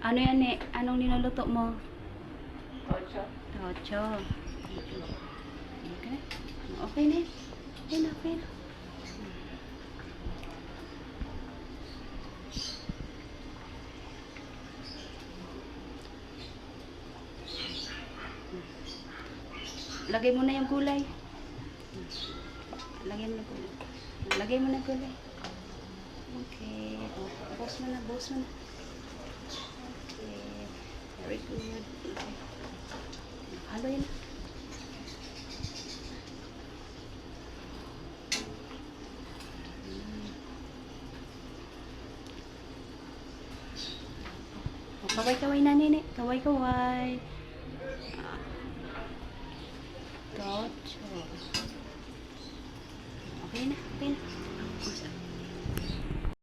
Ano yan eh? Anong niluluto mo? Ocho. Ocho. Okay. Okay na. Okay na, okay na. Lagay mo na yung gulay. Lagay mo na gulay. Lagay mo na gulay. Okay. Oh, boss mo na, boss mo na. Okay. Very good. Okay. Halo yun. Oh, kaway-kaway na, nini. Kaway-kaway. Gotcha. Okay na, okay na.